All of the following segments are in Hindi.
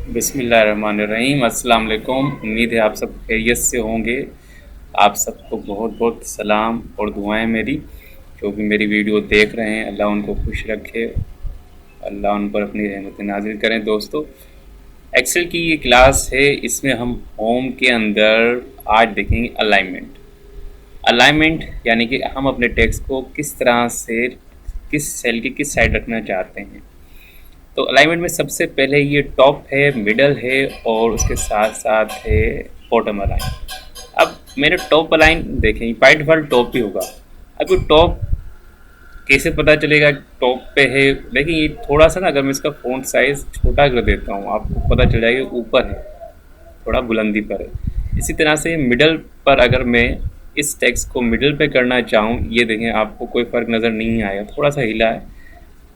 बिस्मिल्लाहिर्रहमानिर्रहीम। अस्सलाम वालेकुम। उम्मीद है आप सब खैरियत से होंगे। आप सबको बहुत बहुत सलाम और दुआएं मेरी। जो भी मेरी वीडियो देख रहे हैं, अल्लाह उनको खुश रखे, अल्लाह उन पर अपनी रहमत नाज़िल करें। दोस्तों, एक्सेल की ये क्लास है, इसमें हम होम के अंदर आज देखेंगे अलाइनमेंट। अलाइनमेंट यानी कि हम अपने टेक्स्ट को किस तरह से किस सेल की किस साइड रखना चाहते हैं। तो अलाइनमेंट में सबसे पहले ये टॉप है, मिडल है और उसके साथ साथ है बॉटम अलाइन। अब मैंने टॉप अलाइन देखें, बाय डिफ़ॉल्ट टॉप ही होगा। अब ये टॉप कैसे पता चलेगा टॉप पे है? देखिए, ये थोड़ा सा ना, अगर मैं इसका फ़ॉन्ट साइज़ छोटा कर देता हूँ, आपको पता चल जाएगा ऊपर है, थोड़ा बुलंदी पर है। इसी तरह से मिडल पर अगर मैं इस टेक्स्ट को मिडल पे करना चाहूँ, ये देखें, आपको कोई फ़र्क नज़र नहीं आएगा, थोड़ा सा हिला है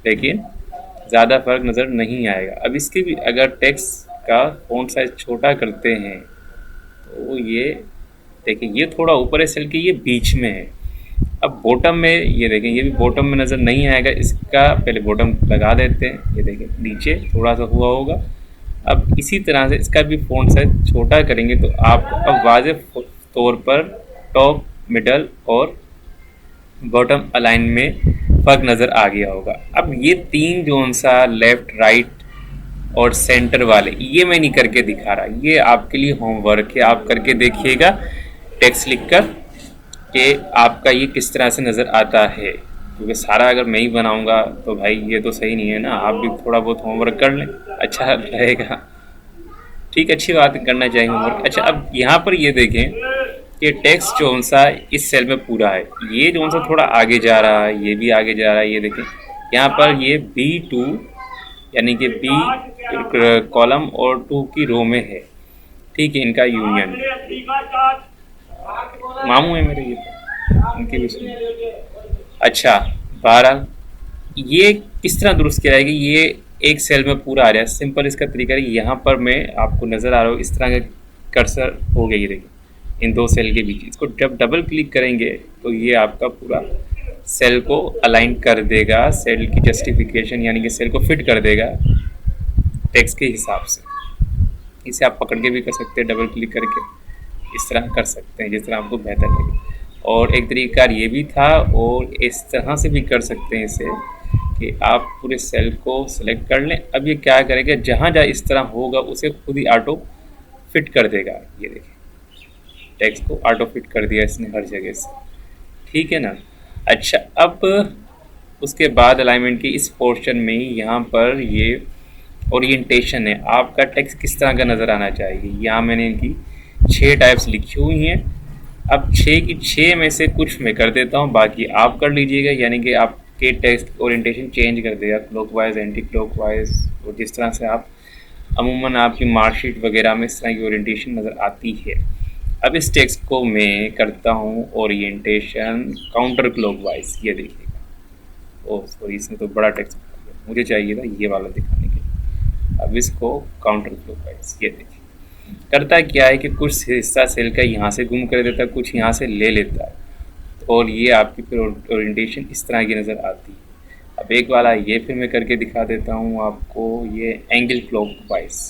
लेकिन ज़्यादा फ़र्क नज़र नहीं आएगा। अब इसके भी अगर टेक्स्ट का फ़ॉन्ट साइज़ छोटा करते हैं तो ये देखिए, ये थोड़ा ऊपर है सेल के, ये बीच में है। अब बॉटम में ये देखें, ये भी बॉटम में नज़र नहीं आएगा, इसका पहले बॉटम लगा देते हैं। ये देखें, नीचे थोड़ा सा हुआ होगा। अब इसी तरह से इसका भी फ़ॉन्ट साइज़ छोटा करेंगे तो आपको अब वाज़ेह तौर पर टॉप, मिडल और बॉटम अलाइन में फ़र्क नज़र आ गया होगा। अब ये तीन जोन सा लेफ़्ट, राइट और सेंटर वाले, ये मैं नहीं करके दिखा रहा, ये आपके लिए होमवर्क है। आप करके देखिएगा टेक्स्ट लिखकर कि आपका ये किस तरह से नज़र आता है, क्योंकि सारा अगर मैं ही बनाऊंगा तो भाई ये तो सही नहीं है ना। आप भी थोड़ा बहुत होमवर्क कर लें, अच्छा रहेगा। ठीक, अच्छी बात करना चाहिए होमवर्क। अच्छा, अब यहाँ पर ये देखें कि टेक्स्ट जौन सा इस सेल में पूरा है, ये जौन सा थोड़ा आगे जा रहा है, ये भी आगे जा रहा है। ये देखें, यहाँ पर ये B2 यानी कि B कॉलम और 2 की रो में है। ठीक है, इनका यूनियन मामू है मेरे, ये इनके भी सुनिए। अच्छा, 12 ये किस तरह दुरुस्त किया जाएगा? ये एक सेल में पूरा आ रहा है। सिंपल इसका तरीका है, यहाँ पर मैं आपको नज़र आ रहा हूँ इस तरह का कर्सर हो गया। ये देखिए, इन दो सेल के बीच, इसको जब डबल क्लिक करेंगे तो ये आपका पूरा सेल को अलाइन कर देगा, सेल की जस्टिफिकेशन यानी कि सेल को फिट कर देगा टेक्स्ट के हिसाब से। इसे आप पकड़ के भी कर सकते हैं, डबल क्लिक करके इस तरह कर सकते हैं जिस तरह आपको बेहतर लगे। और एक तरीका ये भी था, और इस तरह से भी कर सकते हैं इसे कि आप पूरे सेल को सिलेक्ट कर लें। अब ये क्या करेगा, जहाँ जहाँ इस तरह होगा उसे खुद ही ऑटो फिट कर देगा। ये देखिए, टेक्स्ट को ऑटो फिट कर दिया इसने हर जगह से, ठीक है ना। अच्छा, अब उसके बाद अलाइनमेंट के इस पोर्शन में यहाँ पर ये ओरिएंटेशन है, आपका टेक्स्ट किस तरह का नज़र आना चाहिए। यहाँ मैंने इनकी 6 टाइप्स लिखी हुई हैं। अब 6 की 6 में से कुछ मैं कर देता हूँ, बाकी आप कर लीजिएगा। यानी कि आपके टेक्स्ट ओरिएंटेशन चेंज कर देगा, क्लॉकवाइज, एंटी क्लॉकवाइज, और जिस तरह से आप अमूमन आपकी मार्कशीट वगैरह में इस तरह की ओरिएंटेशन नज़र आती है। अब इस टेक्स्ट को मैं करता हूँ ओरिएंटेशन काउंटर क्लॉकवाइज। ये देखिएगा, ओह सॉरी, इसमें तो बड़ा टेक्स्ट मुझे चाहिए था ये वाला दिखाने के लिए। अब इसको काउंटर क्लॉकवाइज, ये देखिए करता क्या है कि कुछ हिस्सा सेल का यहाँ से गुम कर देता है, कुछ यहाँ से ले लेता है, और ये आपकी फिर ओरिएंटेशन इस तरह की नज़र आती है। अब एक वाला ये फिर मैं करके दिखा देता हूँ आपको, ये एंगल क्लॉकवाइज।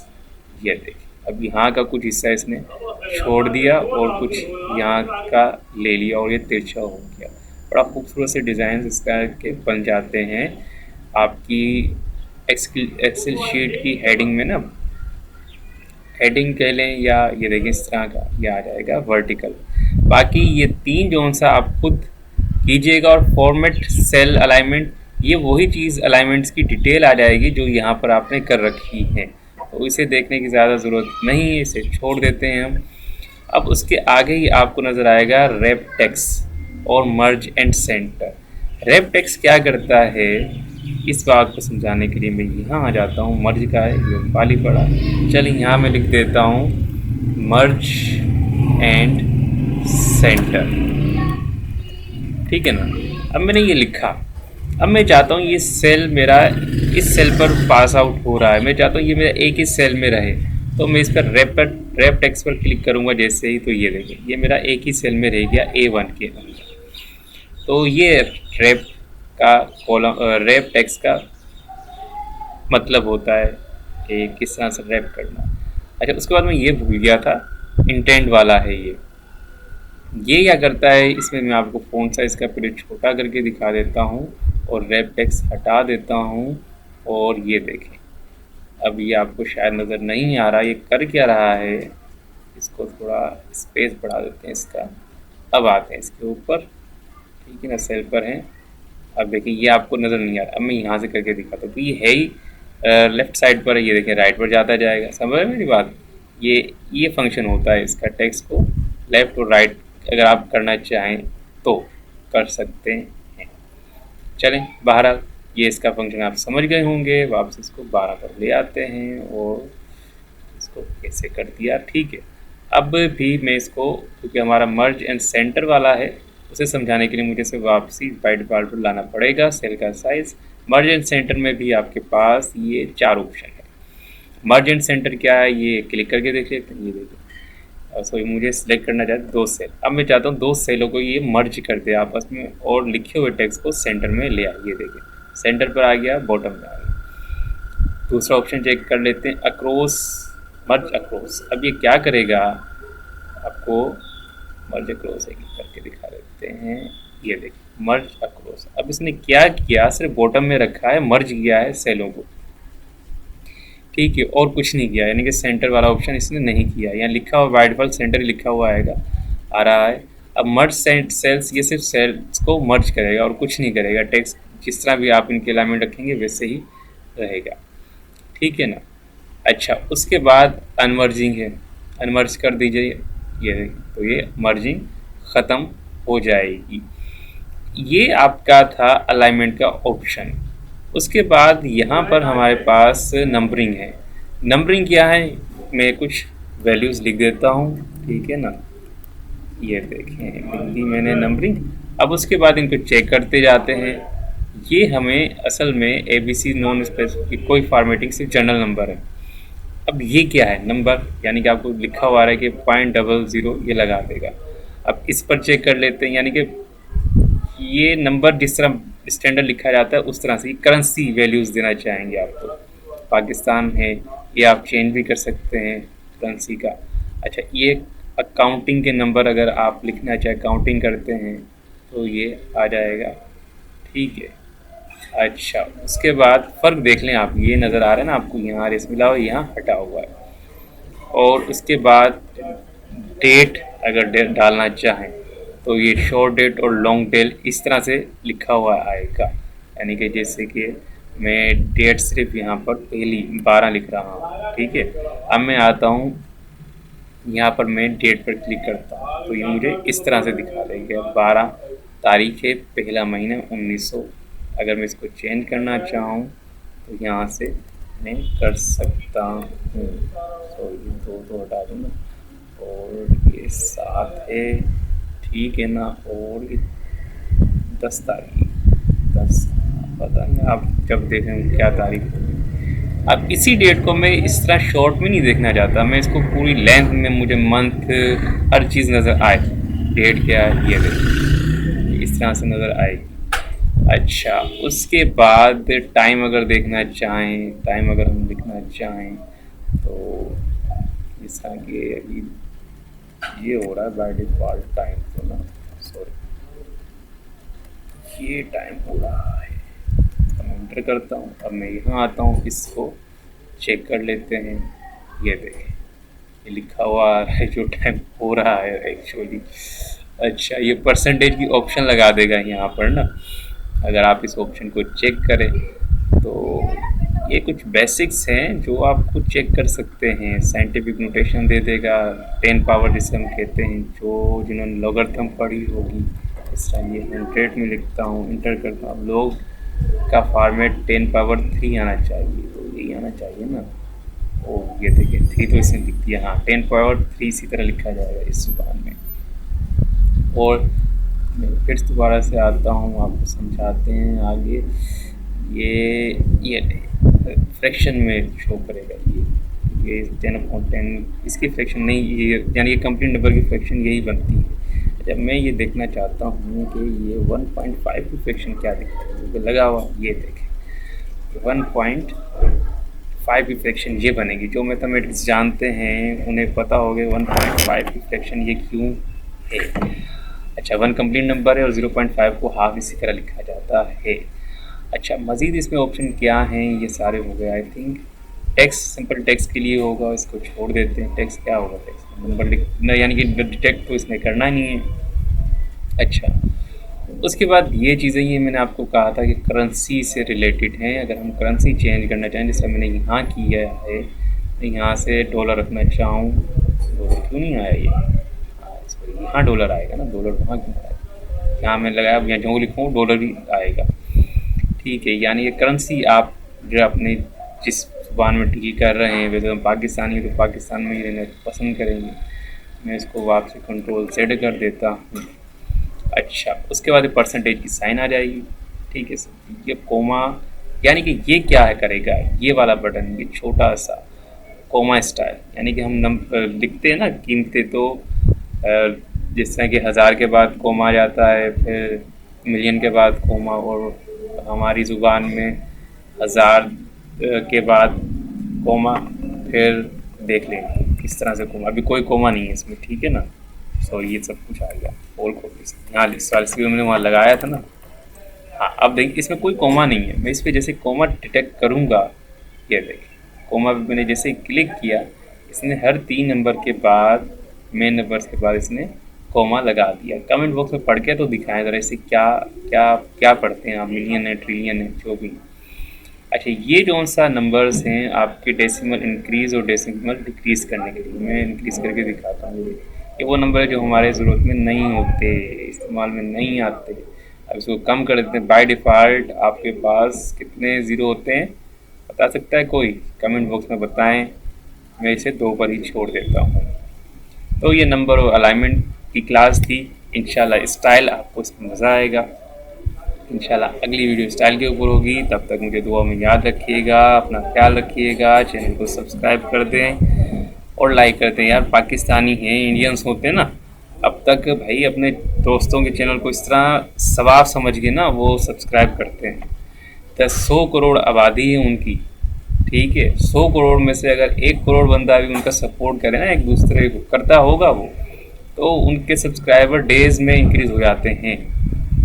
ये देखिए, अब यहाँ का कुछ हिस्सा इसने छोड़ दिया और कुछ यहाँ का ले लिया और ये तिरछा हो गया। बड़ा खूबसूरत से डिज़ाइन इसका के बन जाते हैं। आपकी एक्सेल शीट की हेडिंग में ना, हेडिंग कह लें, या ये देखिए इस तरह का ये आ जाएगा वर्टिकल। बाकी ये तीन जोन सा आप खुद कीजिएगा। और फॉर्मेट सेल अलाइनमेंट, ये वही चीज़ अलाइनमेंट्स की डिटेल आ जाएगी जो यहाँ पर आपने कर रखी है, तो इसे देखने की ज़्यादा ज़रूरत नहीं है, इसे छोड़ देते हैं हम। अब उसके आगे ही आपको नज़र आएगा रैप टेक्स्ट और मर्ज एंड सेंटर। रैप टेक्स्ट क्या करता है, इस बात को समझाने के लिए मैं यहाँ आ जाता हूँ। मर्ज का है, ये खाली पड़ा, चलिए यहाँ मैं लिख देता हूँ मर्ज एंड सेंटर, ठीक है ना। अब मैंने ये लिखा, अब मैं चाहता हूँ ये सेल मेरा इस सेल पर पास आउट हो रहा है, मैं चाहता हूँ ये मेरा एक ही सेल में रहे, तो मैं इस पर रैप टेक्स्ट पर क्लिक करूँगा जैसे ही, तो ये देखिए ये मेरा एक ही सेल में रह गया A1 के अंदर। तो ये रैप टेक्स्ट का मतलब होता है कि किस तरह से रैप करना। अच्छा, उसके बाद मैं ये भूल गया था, इंटेंट वाला है ये क्या करता है, इसमें मैं आपको फ़ॉन्ट साइज़ का पहले छोटा करके दिखा देता हूँ और रैप टेक्स्ट हटा देता हूँ। और ये देखें, अब ये आपको शायद नज़र नहीं आ रहा ये कर क्या रहा है। इसको थोड़ा स्पेस बढ़ा देते हैं इसका। अब आते हैं इसके ऊपर, ठीक है ना, सेल पर हैं। अब देखिए ये आपको नज़र नहीं आ रहा, अब मैं यहाँ से करके दिखाता हूँ। तो ये है ही लेफ़्ट साइड पर है, ये देखें राइट पर जाता जाएगा। समझ रहे मेरी बात? ये फंक्शन होता है इसका, टेक्स्ट को लेफ़्ट और राइट अगर आप करना चाहें तो कर सकते हैं। चलें, बहरहाल ये इसका फंक्शन आप समझ गए होंगे। वापस इसको 12 पर ले आते हैं और इसको कैसे कर दिया, ठीक है। अब भी मैं इसको, क्योंकि हमारा मर्ज एंड सेंटर वाला है, उसे समझाने के लिए मुझे इसे वापसी बाई डिफ़ॉल्ट पर लाना पड़ेगा। सेल का साइज़, मर्ज एंड सेंटर में भी आपके पास ये 4 ऑप्शन है। मर्ज एंड सेंटर क्या है, ये क्लिक करके देख लेते हैं। ये देखिए, सॉरी मुझे सिलेक्ट करना चाहता 2 सेल। अब मैं चाहता हूँ 2 सेलों को ये मर्ज कर दे आपस में और लिखे हुए टेक्स्ट को सेंटर में ले आए। ये देखिए सेंटर पर आ गया, बॉटम में आ गया। दूसरा ऑप्शन चेक कर लेते हैं, अक्रॉस, मर्ज अक्रॉस। अब ये क्या करेगा, आपको मर्ज अक्रॉस एक करके दिखा देते हैं। ये देखिए मर्ज अक्रॉस। अब इसने क्या किया, सिर्फ बॉटम में रखा है, मर्ज किया है सेलों को, ठीक है, और कुछ नहीं किया। यानी कि सेंटर वाला ऑप्शन इसने नहीं किया। यहाँ लिखा हुआ बाय डिफ़ॉल्ट सेंटर ही लिखा हुआ आएगा, आ रहा है। अब मर्ज सेल्स, ये सिर्फ सेल्स को मर्ज करेगा और कुछ नहीं करेगा। टेक्स्ट जिस तरह भी आप इनके अलाइनमेंट रखेंगे वैसे ही रहेगा, ठीक है ना। अच्छा, उसके बाद अनमर्जिंग है, अनमर्ज कर दीजिए। ये तो ये मर्जिंग ख़त्म हो जाएगी। ये आपका था अलाइनमेंट का ऑप्शन। उसके बाद यहाँ पर हमारे पास नंबरिंग है। नंबरिंग क्या है, मैं कुछ वैल्यूज़ लिख देता हूँ, ठीक है ना। ये देखें लिख दी मैंने नंबरिंग। अब उसके बाद इनको चेक करते जाते हैं। ये हमें असल में ABC नॉन स्पेसिफिक कोई फॉर्मेटिंग से जनरल नंबर है। अब ये क्या है, नंबर, यानी कि आपको लिखा हुआ है कि 0.00 ये लगा देगा। अब इस पर चेक कर लेते हैं, यानी कि ये नंबर जिस तरह स्टैंडर्ड लिखा जाता है उस तरह से करेंसी वैल्यूज़ देना चाहेंगे आप तो। पाकिस्तान है, ये आप चेंज भी कर सकते हैं करेंसी का। अच्छा, ये अकाउंटिंग के नंबर अगर आप लिखना चाहे, काउंटिंग करते हैं तो ये आ जाएगा, ठीक है। अच्छा, उसके बाद फ़र्क देख लें आप, ये नज़र आ रहा है ना आपको, यहाँ रेस मिला हुआ, यहाँ हटा हुआ है। और उसके बाद डेट अगर डालना चाहें तो ये शॉर्ट डेट और लॉन्ग डेट इस तरह से लिखा हुआ आएगा। यानी कि जैसे कि मैं डेट सिर्फ यहाँ पर पहली 12 लिख रहा हूँ, ठीक है। अब मैं आता हूँ यहाँ पर, मैं डेट पर क्लिक करता हूँ तो ये मुझे इस तरह से दिखा देगा 12 तारीख है, पहला महीना 1900। अगर मैं इसको चेंज करना चाहूँ तो यहाँ से मैं कर सकता हूँ। तो ये 2 हटा दूँ और ये 7 है, ठीक है ना। और 10 तारीख, 10 पता नहीं आप जब देखें क्या तारीख होगी। अब इसी डेट को मैं इस तरह शॉर्ट में नहीं देखना चाहता, मैं इसको पूरी लेंथ में, मुझे मंथ हर चीज़ नज़र आए। डेट क्या है ये देखिए, इस तरह से नज़र आएगी। अच्छा, उसके बाद टाइम अगर देखना चाहें, टाइम अगर हम लिखना चाहें तो इस तरह के अभी ये हो रहा है बाय डिफ़ॉल्ट टाइम, तो ना सॉरी ये टाइम हो रहा है। अब मैं एंटर करता हूँ। अब मैं यहाँ आता हूँ, इसको चेक कर लेते हैं। ये देखें ये लिखा हुआ आ रहा है जो टाइम हो रहा है एक्चुअली। अच्छा, ये परसेंटेज की ऑप्शन लगा देगा यहाँ पर ना, अगर आप इस ऑप्शन को चेक करें तो ये कुछ बेसिक्स हैं जो आप खुद चेक कर सकते हैं। साइंटिफिक नोटेशन दे देगा, 10 पावर जिसे हम कहते हैं, जो जिन्होंने लॉगरिथम पढ़ी होगी। इस तरह ये 100 में लिखता हूँ, इंटर करता हूँ। लोग का फॉर्मेट 10 पावर 3 आना चाहिए, तो यही आना चाहिए ना। ओ ये देखिए 3 तो इसने लिख दिया। हाँ, 10 पावर 3 इसी तरह लिखा जाएगा इस जुबान में। और मैं फिर दोबारा से आता हूँ, आपको समझाते हैं आगे। ये फ्रैक्शन में शो करेगा, ये 10/10 इसकी फ्रैक्शन नहीं, ये यानी कि कंप्लीट नंबर की फ्रैक्शन यही बनती है। जब मैं ये देखना चाहता हूँ कि ये 1.5 की फ्रैक्शन क्या दिखता है, तो लगा हुआ ये देखें 1.5 1.5 की फ्रैक्शन ये बनेगी। जो मैथमेटिक्स जानते हैं उन्हें पता होगा 1.5 की फ्रैक्शन ये क्यों है। अच्छा, 1 कंप्लीट नंबर है और 0.5 को हाफ इसी तरह लिखा जाता है। अच्छा, मज़ीद इसमें ऑप्शन क्या हैं, ये सारे हो गए I think. Text, simple text के लिए होगा, इसको छोड़ देते हैं। टेक्स्ट क्या होगा, टेक्स्ट नंबर लिखना, यानी कि डिटेक्ट तो इसमें करना नहीं है। अच्छा, उसके बाद ये चीज़ें, ये मैंने आपको कहा था कि करेंसी से रिलेटेड हैं। अगर हम करेंसी चेंज करना चाहें, जैसे मैंने यहाँ किया है, यहाँ से डॉलर रखना चाहूँ, डॉलर क्यों नहीं आया ये, सॉरी यहाँ डॉलर आएगा ना, डॉलर वहाँ क्यों आएगा, यहाँ मैं लगाया, यहाँ जो लिखूँ डॉलर ही आएगा। ठीक है, यानी ये करेंसी आप जो अपने जिस ज़ुबान में डील कर रहे हैं, वैसे हम पाकिस्तानी तो पाकिस्तान में ही रहना पसंद करेंगे। मैं इसको वापस कंट्रोल Z कर देता हूँ। अच्छा, उसके बाद परसेंटेज की साइन आ जाएगी। ठीक है सर, ये कोमा, यानी कि ये क्या है करेगा, ये वाला बटन, ये छोटा सा कोमा स्टाइल, यानी कि हम लिखते हैं ना कीमतें, तो जिस तरह कि 1000 के बाद कोमा आ जाता है, फिर मिलियन के बाद कोमा, और हमारी ज़ुबान में 1000 के बाद कोमा, फिर देख लेंगे किस तरह से कोमा, अभी कोई कोमा नहीं है इसमें। ठीक है ना, सॉरी ये सब कुछ आ गया, पोल खोल यहाँ इसलिए मैंने वहाँ लगाया था ना। हाँ, अब देखिए इसमें कोई कोमा नहीं है, मैं इस पर जैसे कोमा डिटेक्ट करूँगा, ये देखिए कोमा पे मैंने जैसे क्लिक किया, इसने हर 3 नंबर के बाद, मेन नंबर्स के बाद इसने कोमा लगा दिया। कमेंट बॉक्स में पढ़ के तो दिखाएं ज़रा इसे, क्या क्या क्या पढ़ते हैं आप, मिलियन है, ट्रिलियन है, जो भी। अच्छा, ये जो सा नंबर्स हैं आपके डेसिमल इंक्रीज़ और डेसिमल डिक्रीज़ करने के लिए, मैं इंक्रीज़ करके दिखाता हूँ। ये वो नंबर है जो हमारे ज़रूरत में नहीं होते, इस्तेमाल में नहीं आते। अब इसको कम कर देते हैं। बाय डिफ़ॉल्ट आपके पास कितने ज़ीरो होते हैं, बता सकता है कोई? कमेंट बॉक्स में बताएं, मैं इसे 2 पर ही छोड़ देता हूँ। तो ये नंबर और अलाइनमेंट की क्लास थी। इंशाल्लाह स्टाइल आपको इसमें मज़ा आएगा। इंशाल्लाह अगली वीडियो स्टाइल के ऊपर होगी। तब तक मुझे दुआ में याद रखिएगा, अपना ख्याल रखिएगा, चैनल को सब्सक्राइब कर दें और लाइक कर दें। यार पाकिस्तानी हैं, इंडियंस होते हैं ना, अब तक भाई अपने दोस्तों के चैनल को इस तरह सवाब समझ के ना वो सब्सक्राइब करते हैं। 100 करोड़ आबादी है उनकी, ठीक है, 100 करोड़ में से अगर 1 करोड़ बंदा भी उनका सपोर्ट करे ना, एक दूसरे को करता होगा वो, तो उनके सब्सक्राइबर डेज़ में इंक्रीज़ हो जाते हैं।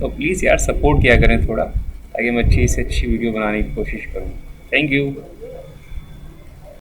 तो प्लीज़ यार सपोर्ट किया करें थोड़ा, ताकि मैं अच्छी से अच्छी वीडियो बनाने की कोशिश करूँ। Thank you.